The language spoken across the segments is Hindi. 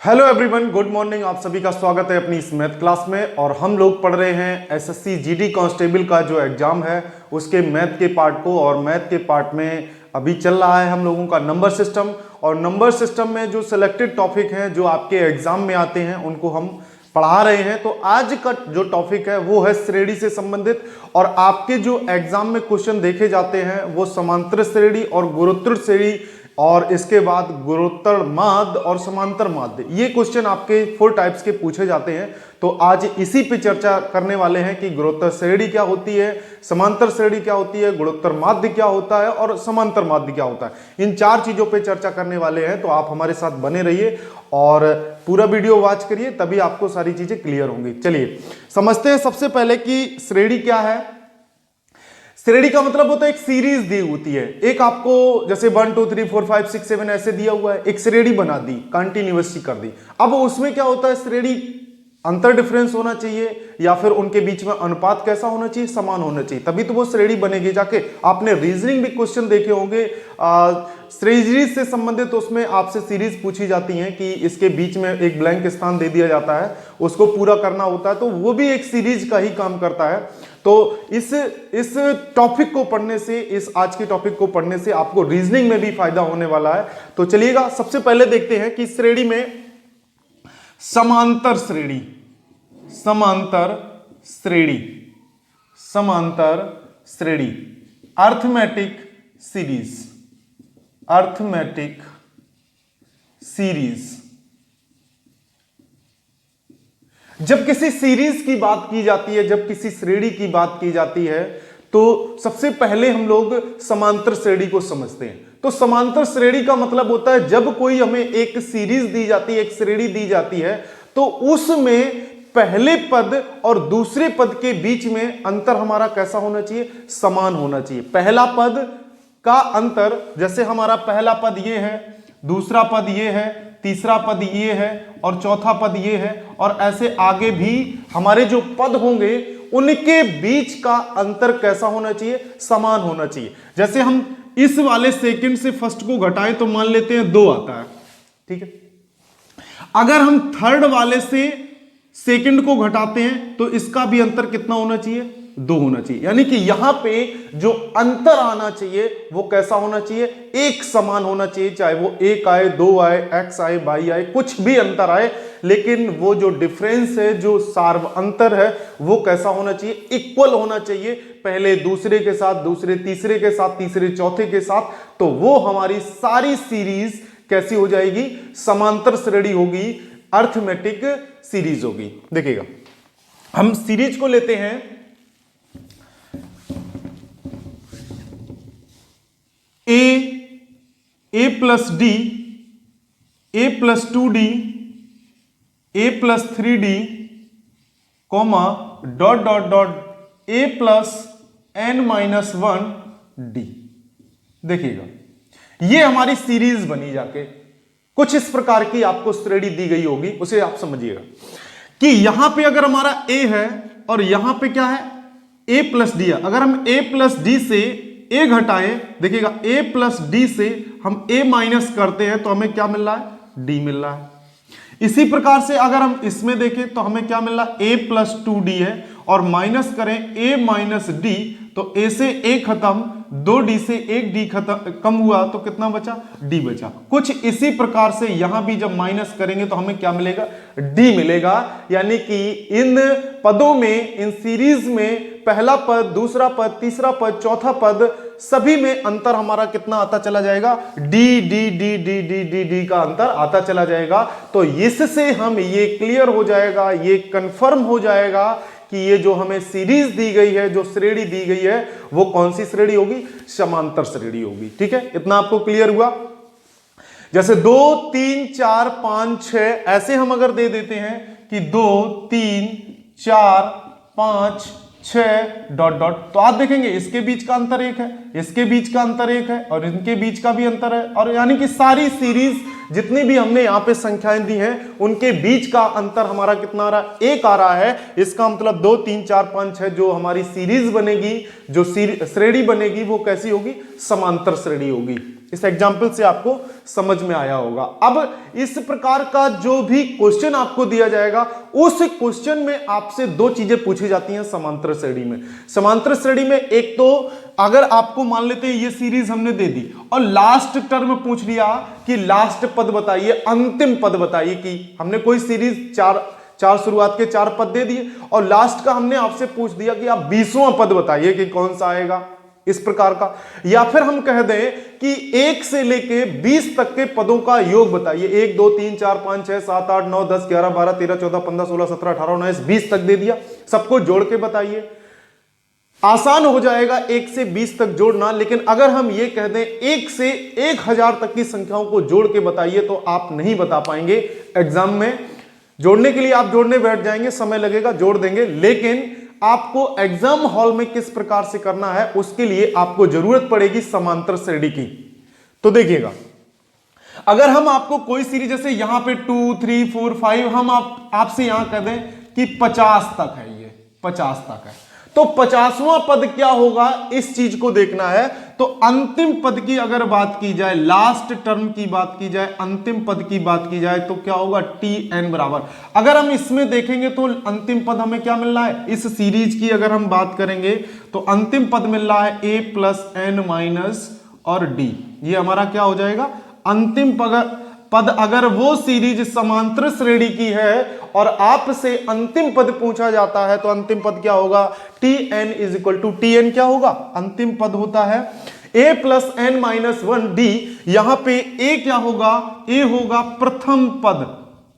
Hello everyone, good morning. आप सभी का स्वागत है अपनी इस मैथ क्लास में। और हम लोग पढ़ रहे हैं एसएससी जीडी कांस्टेबल का जो एग्जाम है उसके मैथ के पार्ट को। और मैथ के पार्ट में अभी चल रहा है हम लोगों का नंबर सिस्टम। और नंबर सिस्टम में जो सिलेक्टेड टॉपिक हैं जो आपके एग्जाम में आते हैं उनको हम पढ़ा रहे हैं। तो आज का जो टॉपिक है वो है श्रेणी से संबंधित। और आपके जो एग्जाम में क्वेश्चन देखे जाते हैं वो समांतर श्रेणी और गुणोत्तर श्रेणी और इसके बाद गुणोत्तर माध्य और समांतर माध्य, ये क्वेश्चन आपके 4 टाइप्स के पूछे जाते हैं। तो आज इसी पे चर्चा करने वाले हैं कि गुणोत्तर श्रेणी क्या होती है, समांतर श्रेणी क्या होती है, गुणोत्तर माध्य क्या होता है और समांतर माध्य क्या होता है। इन 4 चीजों पे चर्चा करने वाले हैं। तो आप हमारे साथ बने रहिए और पूरा वीडियो वॉच करिए, तभी आपको सारी चीजें क्लियर होंगी। चलिए समझते हैं सबसे पहले कि श्रेणी क्या है। श्रेणी का मतलब होता है एक सीरीज दी होती है। एक आपको जैसे 1 2 3 4 5 6 7 ऐसे दिया हुआ है, एक श्रेणी बना दी, कंटिन्यूअसली कर दी। अब उसमें क्या होता है, श्रेणी अंतर डिफरेंस होना चाहिए या फिर उनके बीच में अनुपात कैसा होना चाहिए, समान होना चाहिए, तभी तो वो श्रेणी बनेगी। जाके आपने रीजनिंग भी क्वेश्चन देखे होंगे श्रेणी से संबंधित, उसमें आपसे सीरीज पूछी जाती है कि इसके बीच में एक ब्लैंक स्थान दे दिया जाता है, उसको पूरा करना होता है। तो वो भी एक सीरीज का ही काम करता है। तो इस टॉपिक को पढ़ने से, इस आज के टॉपिक को पढ़ने से आपको रीजनिंग में भी फायदा होने वाला है। तो चलिएगा सबसे पहले देखते हैं कि श्रेणी में समांतर श्रेणी, समांतर श्रेणी, समांतर श्रेणी, अर्थमेटिक सीरीज, अर्थमेटिक सीरीज। जब किसी सीरीज की बात की जाती है, जब किसी श्रेणी की बात की जाती है, तो सबसे पहले हम लोग समांतर श्रेणी को समझते हैं। तो समांतर श्रेणी का मतलब होता है जब कोई हमें एक सीरीज दी जाती है, एक श्रेणी दी जाती है, तो उसमें पहले पद और दूसरे पद के बीच में अंतर हमारा कैसा होना चाहिए, समान होना चाहिए। पहला पद का अंतर, जैसे हमारा पहला पद ये है, दूसरा पद ये है, तीसरा पद ये है और चौथा पद ये है, और ऐसे आगे भी हमारे जो पद होंगे उनके बीच का अंतर कैसा होना चाहिए, समान होना चाहिए। जैसे हम इस वाले सेकंड से फर्स्ट को घटाएं तो मान लेते हैं 2 आता है, ठीक है। अगर हम थर्ड वाले से सेकंड को घटाते हैं तो इसका भी अंतर कितना होना चाहिए, 2 होना चाहिए। यानी कि यहां पे जो अंतर आना चाहिए वो कैसा होना चाहिए, एक समान होना चाहिए। चाहे वो 1 आए, 2 आए, x आए, y आए, कुछ भी अंतर आए, लेकिन वो जो डिफरेंस है, जो सार्व अंतर है, वो कैसा होना चाहिए, इक्वल होना चाहिए। पहले दूसरे के साथ, दूसरे तीसरे के साथ, तीसरे चौथे के साथ। तो वो हमारी सारी सीरीज कैसी हो जाएगी, समांतर श्रेणी होगी, अर्थमेटिक सीरीज होगी। देखिएगा हम सीरीज को लेते हैं a plus d, a plus 2d, a plus 3d, comma dot dot dot a plus n-1d। देखिएगा ये हमारी सीरीज बनी। जाके कुछ इस प्रकार की आपको श्रेणी दी गई होगी, उसे आप समझिएगा कि यहां पे अगर हमारा a है और यहां पे क्या है, a प्लस डी है। अगर हम a प्लस डी से a घटाएं, देखिएगा a प्लस डी से हम a माइनस करते हैं तो हमें क्या मिल रहा है, d मिल रहा है। इसी प्रकार से अगर हम इसमें देखें तो हमें क्या मिल रहा है, a प्लस 2d है, और माइनस करें a माइनस डी तो a से a खत्म, 2d से 1d खत्म, कम हुआ तो कितना बचा, d बचा। कुछ इसी प्रकार से यहां भी जब माइनस करेंगे तो हमें क्या मिलेगा, d मिलेगा। यानी कि इन पदों में, इन सीरीज में पहला पद, दूसरा पद, तीसरा पद, चौथा पद, सभी में अंतर हमारा कितना आता चला जाएगा, d d d d d d d का अंतर आता चला जाएगा। तो इससे हम ये क्लियर हो जाएगा, ये कंफर्म हो जाएगा कि ये जो हमें सीरीज दी गई है, जो श्रेणी दी गई है, वो कौन सी श्रेणी होगी, समांतर श्रेणी होगी। ठीक है, इतना आपको क्लियर हुआ। जैसे 2 3 4 5 6 ऐसे हम अगर दे देते हैं कि 2 3 4 5 6 डॉट डॉट, तो आप देखेंगे इसके बीच का अंतर 1 है, इसके बीच का अंतर 1 है और इनके बीच का भी अंतर है। और यानी कि सारी सीरीज जितनी भी हमने यहां पे संख्याएं दी हैं उनके बीच का अंतर हमारा कितना आ रहा है, 1 आ रहा है। इसका मतलब 2 3 4 5 6 जो हमारी सीरीज बनेगी, जो श्रेणी बनेगी, वो कैसी होगी, समांतर श्रेणी होगी। इस एग्जाम्पल से आपको समझ में आया होगा। अब इस प्रकार का जो भी क्वेश्चन आपको दिया जाएगा, उस क्वेश्चन में आपसे दो चीजें पूछी जाती हैं समांतर श्रेणी में। समांतर श्रेणी में एक तो अगर आपको मान लेते हैं ये सीरीज हमने दे दी और लास्ट टर्म पूछ लिया कि लास्ट पद बताइए, अंतिम पद बताइए, कि हमने कोई सीरीज चार शुरुआत के 4 पद दे दिए और लास्ट का हमने आपसे पूछ दिया कि आप 20वां पद बताइए कि कौन सा आएगा, इस प्रकार का। या फिर हम कह दें कि 1 से लेके 20 तक के पदों का योग बताइए, 1 2 3 4 5 6 7 8 9 10 11 12 13 14 15 16 17 18 19 20 तक दे दिया, सबको जोड़ के बताइए। आसान हो जाएगा 1 से 20 तक जोड़ना, लेकिन अगर हम ये कह दें 1 से 1000 तक की संख्याओं को जोड़ के बताइए तो आप नहीं बता पाएंगे। एग्जाम में जोड़ने के लिए आप जोड़ने बैठ जाएंगे, समय लगेगा, जोड़ देंगे, लेकिन आपको एग्जाम हॉल में किस प्रकार से करना है उसके लिए आपको जरूरत पड़ेगी समांतर श्रेणी की। तो देखिएगा, अगर हम आपको कोई सीरीज जैसे यहां पे 2 3 4 5 हम आपसे यहां कह दें कि 50 तक है, ये 50 तक है, तो 50वां पद क्या होगा इस चीज को देखना है। तो अंतिम पद की अगर बात की जाए, लास्ट टर्म की बात की जाए, अंतिम पद की बात की जाए तो क्या होगा, tn बराबर। अगर हम इसमें देखेंगे तो अंतिम पद हमें क्या मिल रहा है, इस सीरीज की अगर हम बात करेंगे तो अंतिम पद मिल रहा है a प्लस n माइनस और d। ये हमारा क्या हो जाएगा, अंतिम पद। अगर वो सीरीज समांतर श्रेणी की है और आपसे अंतिम पद पूछा जाता है तो अंतिम पद क्या होगा, tn is equal to, tn क्या होगा, अंतिम पद होता है a plus n minus 1d। यहां पे a क्या होगा, a होगा प्रथम पद।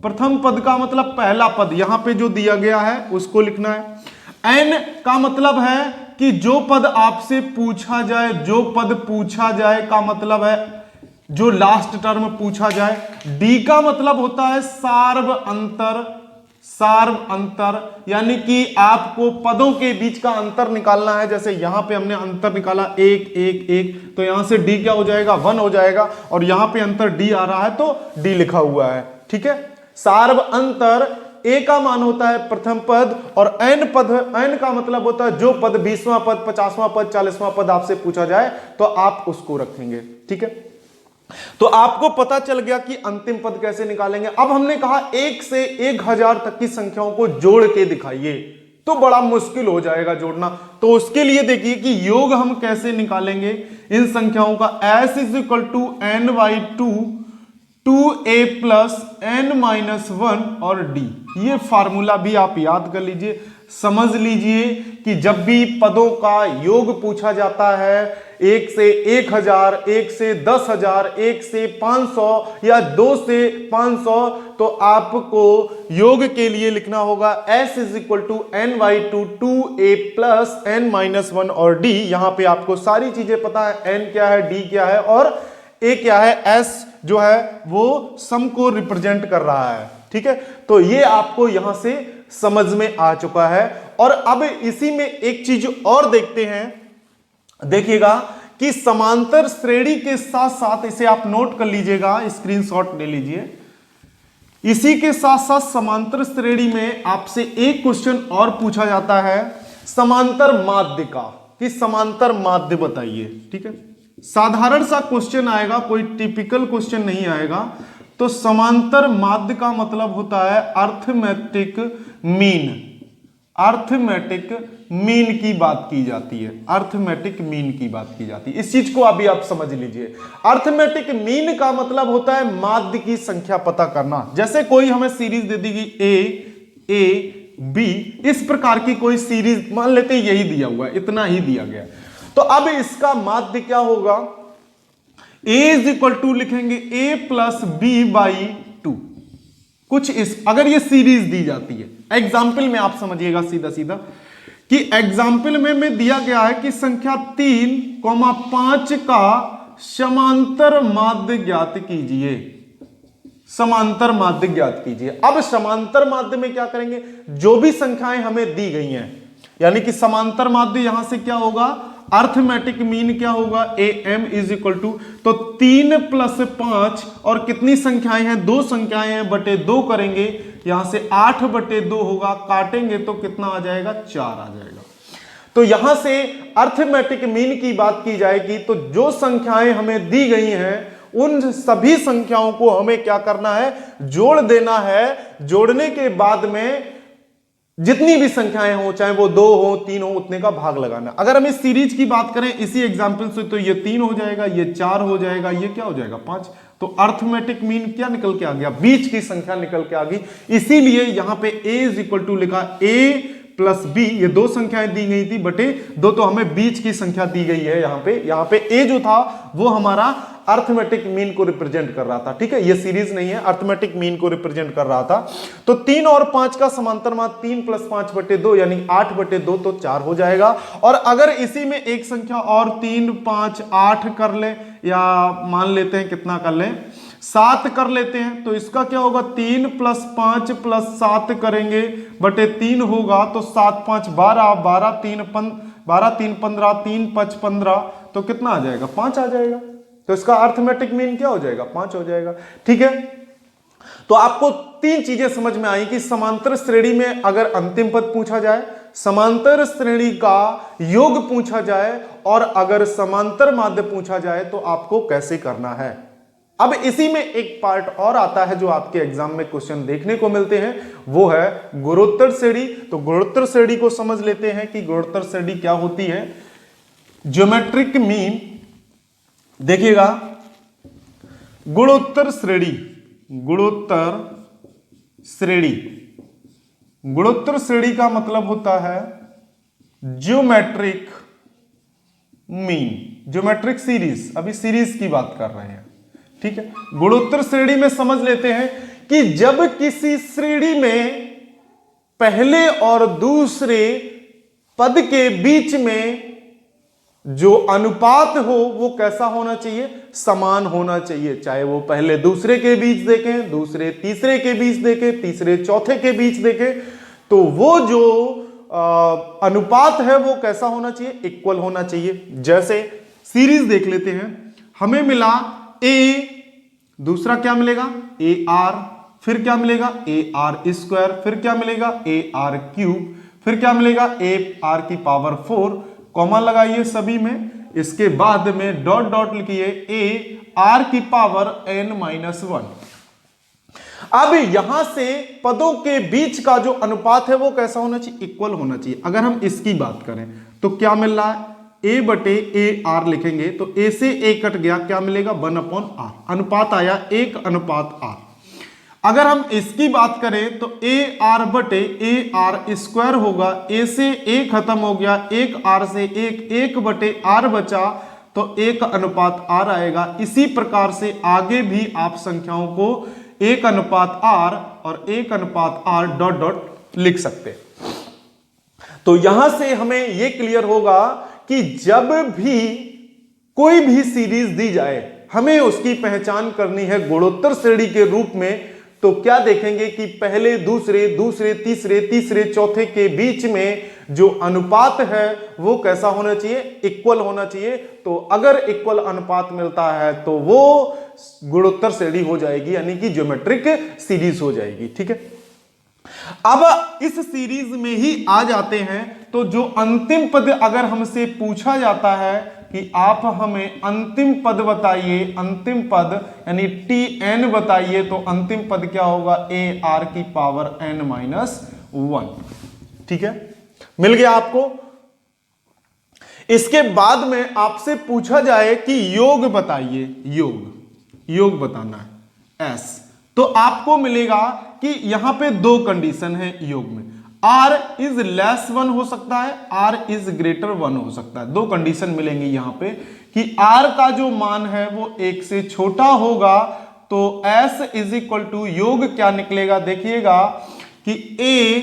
प्रथम पद का मतलब पहला पद, यहां पे जो दिया गया है उसको लिखना है। n का मतलब है कि जो पद आपसे पूछा जाए, जो पद पूछा जाए का मतलब है जो लास्ट टर्म पूछा जाए। d का मतलब होता है सार्व अंतर। सार्व अंतर यानी कि आपको पदों के बीच का अंतर निकालना है। जैसे यहां पे हमने अंतर निकाला 1 1 1, तो यहां से d क्या हो जाएगा, 1 हो जाएगा, और यहां पे अंतर d आ रहा है तो d लिखा हुआ है, ठीक है। सार्व अंतर, a का मान होता है प्रथम पद और n पद, n का मतलब होता है जो पद 20वां पद, 50वां पद, 40वां पद आपसे पूछा जाए तो आप उसको रखेंगे, ठीक है। तो आपको पता चल गया कि अंतिम पद कैसे निकालेंगे। अब हमने कहा 1 से 1000 तक की संख्याओं को जोड़ के दिखाइए, तो बड़ा मुश्किल हो जाएगा जोड़ना। तो उसके लिए देखिए कि योग हम कैसे निकालेंगे इन संख्याओं का। s is equal to n by 2 2a plus n minus 1 और d। ये फार्मूला भी आप याद कर लीजिए, समझ लीजिए कि जब भी पदों का योग पूछा जाता है 1 से 1000, 1 से 10,000, 1 से 500 या 2 से 500, तो आपको योग के लिए लिखना होगा s is equal to n by 2 2a plus n minus 1 और d। यहां पे आपको सारी चीजें पता है, n क्या है, d क्या है और a क्या है। s जो है वो सम को रिप्रेजेंट कर रहा है, ठीक है। तो ये आपको यहां से समझ में आ चुका है। और अब इसी में एक चीज और देखते हैं, देखिएगा कि समांतर श्रेणी के साथ साथ, इसे आप नोट कर लीजिएगा, स्क्रीनशॉट ले लीजिए, इसी के साथ साथ समांतर श्रेणी में आपसे एक क्वेश्चन और पूछा जाता है समांतर माध्य का, कि समांतर माध्य बताइए, ठीक है। साधारण सा क्वेश्चन आएगा, कोई टिपिकल क्वेश्चन नहीं आएगा। तो समांतर माध्य का मतलब होता है अर्थमेटिक मीन। अर्थमेटिक मीन की बात की जाती है, अर्थमेटिक मीन की बात की जाती है। इस चीज को अभी आप समझ लीजिए। अर्थमेटिक मीन का मतलब होता है माध्य की संख्या पता करना। जैसे कोई हमें series they the A B, इस प्रकार की कोई सीरीज मान लेते हैं, यही दिया हुआ है, इतना ही दिया गया। तो अब इसका माध्य क्या होगा, a इज इक्वल टू लिखेंगे a प्लस बी बाई 2। कुछ इस, अगर ये सीरीज दी जाती है, एग्जाम्पल में आप समझिएगा सीधा सीधा कि एग्जाम्पल में दिया गया है कि संख्या 3,5 का समांतर माध्य ज्ञात कीजिए। समांतर माध्य ज्ञात कीजिए। अब समांतर माध्य में क्या करेंगे, जो भी संख्याएं हमें दी गई हैं, यानी कि समांतर माध्य यहां से क्या होगा, अर्थमेटिक मीन क्या होगा, am इज इक्वल टू, तो 3 प्लस 5 और कितनी संख्याएं हैं, 2 संख्याएं हैं, बटे 2 करेंगे, यहां से 8 बटे 2 होगा, काटेंगे तो कितना आ जाएगा, 4 आ जाएगा। तो यहां से अर्थमेटिक मीन की बात की जाएगी तो जो संख्याएं हमें दी गई हैं उन सभी संख्याओं को हमें क्या करना है, जोड़ देना है। जोड़ने के बाद में जितनी भी संख्याएं हो, चाहे वो 2 हो 3 हो, उतने का भाग लगाना। अगर हम इस सीरीज की बात करें इसी एग्जांपल से, तो ये 3 हो जाएगा, ये 4 हो जाएगा, ये क्या हो जाएगा 5। तो अर्थमेटिक मीन क्या निकल के आ गया, बीच की संख्या निकल के आ गई। इसीलिए यहां पे a इज इक्वल टू लिखा a प्लस b, ये 2 संख्याएं दी गई थी बटे 2, तो हमें बीच की संख्या दी गई है। यहां पे a जो था वो हमारा अर्थमेटिक मीन को रिप्रेजेंट कर रहा था, ठीक है, ये सीरीज नहीं है, अर्थमेटिक मीन को रिप्रेजेंट कर रहा था। तो 3 और 5 का समांतर मान 3 + 5 बटे 2 यानी 8 बटे 2, तो 4 हो जाएगा। और अगर इसी में एक संख्या और 3 5 8 कर ले, या मान लेते हैं कितना कर लें, 7 कर लेते हैं, तो इसका क्या होगा, 3 + 5 + 7 करेंगे बटे 3 होगा, तो 7 5 12, 12 3 15, 3 5 15, तो कितना आ जाएगा, 5 आ जाएगा। तो इसका अर्थमेटिक मीन क्या हो जाएगा, 5 हो जाएगा, ठीक है। तो आपको 3 चीजें समझ में आई कि समांतर श्रेणी में अगर अंतिम पद पूछा जाए, समांतर श्रेणी का योग पूछा जाए, और अगर समांतर माध्य पूछा जाए तो आपको कैसे करना है। अब इसी में एक पार्ट और आता है जो आपके एग्जाम में क्वेश्चन देखने को मिलते हैं, वो है गुणोत्तर श्रेणी। तो गुणोत्तर श्रेणी को समझ लेते हैं कि गुणोत्तर श्रेणी क्या होती है। ज्योमेट्रिक मीन, देखिएगा, गुणोत्तर श्रेणी, गुणोत्तर श्रेणी, गुणोत्तर श्रेणी का मतलब होता है ज्योमेट्रिक मीन, ज्योमेट्रिक सीरीज। अभी सीरीज की बात कर रहे हैं, ठीक है। गुणोत्तर श्रेणी में समझ लेते हैं कि जब किसी श्रेणी में पहले और दूसरे पद के बीच में जो अनुपात हो वो कैसा होना चाहिए, समान होना चाहिए। चाहे वो पहले दूसरे के बीच देखें, दूसरे तीसरे के बीच देखें, तीसरे चौथे के बीच देखें, तो वो जो अनुपात है वो कैसा होना चाहिए, इक्वल होना चाहिए। जैसे सीरीज देख लेते हैं, हमें मिला a, दूसरा क्या मिलेगा AR, फिर क्या मिलेगा AR², फिर क्या मिलेगा AR³, फिर क्या मिलेगा AR⁴, कॉमा लगाइए सभी में, इसके बाद में डॉट डॉट लिखिए AR⁻n-1। अब यहां से पदों के बीच का जो अनुपात है वो कैसा होना चाहिए, इक्वल होना चाहिए। अगर हम इसकी बात करें तो क्या मिल रहा है, A/AR लिखेंगे तो A से A कट गया, क्या मिलेगा 1/R, अनुपात आया 1/R। अगर हम इसकी बात करें तो AR/AR² होगा, A से A खत्म हो गया, 1R से 1/R बचा, तो 1/R आएगा। इसी प्रकार से आगे भी आप संख्याओं को 1/R और 1/R डॉट डॉट लिख सकते हैं। तो यहां से हमें यह क्लियर होगा कि जब भी कोई भी सीरीज दी जाए हमें उसकी पहचान करनी है गुणोत्तर श्रेणी के रूप में। तो क्या देखेंगे कि पहले दूसरे, दूसरे तीसरे, तीसरे चौथे के बीच में जो अनुपात है वो कैसा होना चाहिए, इक्वल होना चाहिए। तो अगर इक्वल अनुपात मिलता है तो वो गुणोत्तर श्रेणी हो जाएगी, यानी कि ज्योमेट्रिक सीरीज हो जाएगी, ठीक है। अब इस सीरीज में ही आ जाते हैं, तो जो अंतिम पद अगर हमसे पूछा जाता है कि आप हमें अंतिम पद बताइए, अंतिम पद यानी Tn बताइए, तो अंतिम पद क्या होगा AR⁻n-1, ठीक है, मिल गया आपको। इसके बाद में आपसे पूछा जाए कि योग बताइए, योग बताना है S, तो आपको मिलेगा कि यहां पे 2 कंडीशन है योग में, R इज लेस 1 हो सकता है, R इज ग्रेटर 1 हो सकता है। 2 कंडीशन मिलेंगी यहां पे कि R का जो मान है वो 1 से छोटा होगा, तो S इज इक्वल टू योग क्या निकलेगा, देखिएगा कि A,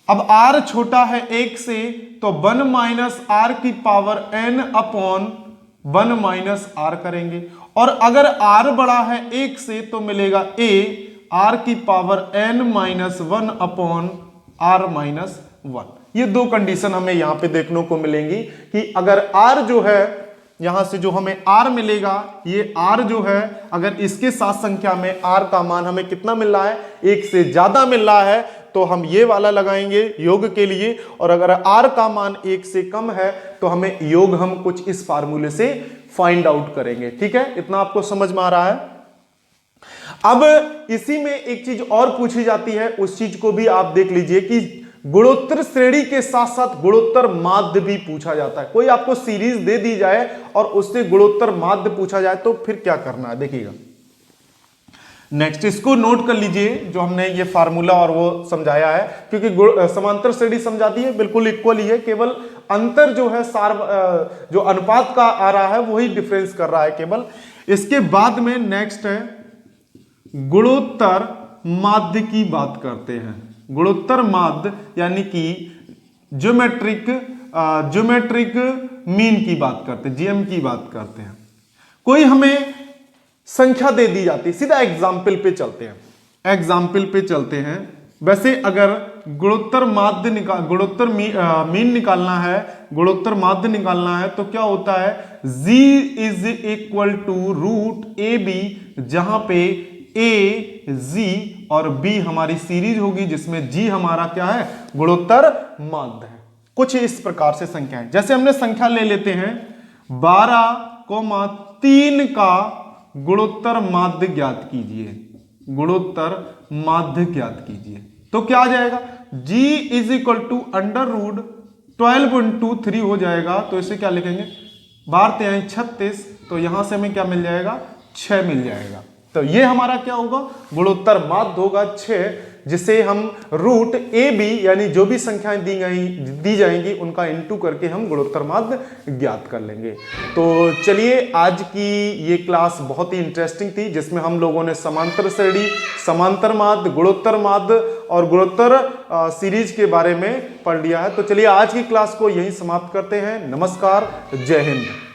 अब R छोटा है 1 से, तो 1-R⁻n/1 करेंगे, और अगर R बड़ा है 1 से तो मिलेगा AR⁻n-1/R-1। ये 2 कंडीशन हमें यहां पे देखने को मिलेंगी कि अगर R जो है, यहां से जो हमें R मिलेगा, ये R जो है अगर इसके साथ संख्या में R का मान हमें कितना मिल रहा है, 1 से ज्यादा मिल रहा है, तो हम ये वाला लगाएंगे योग के लिए, और अगर r का मान 1 से कम है तो हमें योग हम कुछ इस फार्मूले से फाइंड आउट करेंगे। ठीक है, इतना आपको समझ में आ रहा है। अब इसी में एक चीज और पूछी जाती है, उस चीज को भी आप देख लीजिए कि गुणोत्तर श्रेणी के साथ साथ गुणोत्तर माध्य भी पूछा जाता है। कोई आपको सीरीज दे दी जाए और उससे गुणोत्तर माध्य पूछा जाए तो फिर क्या करना है, देखिएगा। नेक्स्ट इसको नोट कर लीजिए, जो हमने ये फार्मूला और वो समझाया है, क्योंकि समांतर श्रेणी समझाती है बिल्कुल इक्वल ही है, केवल अंतर जो है जो अनुपात का आ रहा है वही डिफरेंस कर रहा है केवल। इसके बाद में नेक्स्ट है गुणोत्तर माध्य की बात करते हैं। गुणोत्तर माध्य यानी कि ज्योमेट्रिक मीन की बात करते हैं, जीएम की बात करते हैं। कोई हमें संख्या दे दी जाती है, सीधा एग्जाम्पल पे चलते हैं। वैसे अगर गुणोत्तर मीन निकालना है, गुणोत्तर माध्य निकालना है तो क्या होता है, g is equal to root A B, जहां पे ए जी और बी हमारी सीरीज होगी, जिसमें g हमारा क्या है, गुणोत्तर माध्य है। कुछ इस प्रकार से संख्या है, जैसे हमने संख्या ले लेते हैं 12,3 का गुणोत्तर माध्य ज्ञात कीजिए, गुणोत्तर माध्य ज्ञात कीजिए। तो क्या आ जाएगा, g is equal to under root 12.23 हो जाएगा। तो इसे क्या लिखेंगे, 12 36, तो यहां से हमें क्या मिल जाएगा, 6 मिल जाएगा। तो ये हमारा क्या होगा, गुणोत्तर माध्य होगा 6, जिसे हम रूट ए बी यानी जो भी संख्याएं दी जाएंगी उनका इनटू करके हम गुणोत्तर माध्य ज्ञात कर लेंगे। तो चलिए, आज की ये क्लास बहुत ही इंटरेस्टिंग थी, जिसमें हम लोगों ने समांतर श्रेणी, समांतर माध्य, गुणोत्तर माध्य और गुणोत्तर सीरीज के बारे में पढ़ लिया है। तो चलिए आज की क्लास को यहीं समाप्त करते हैं। नमस्कार, जय हिंद।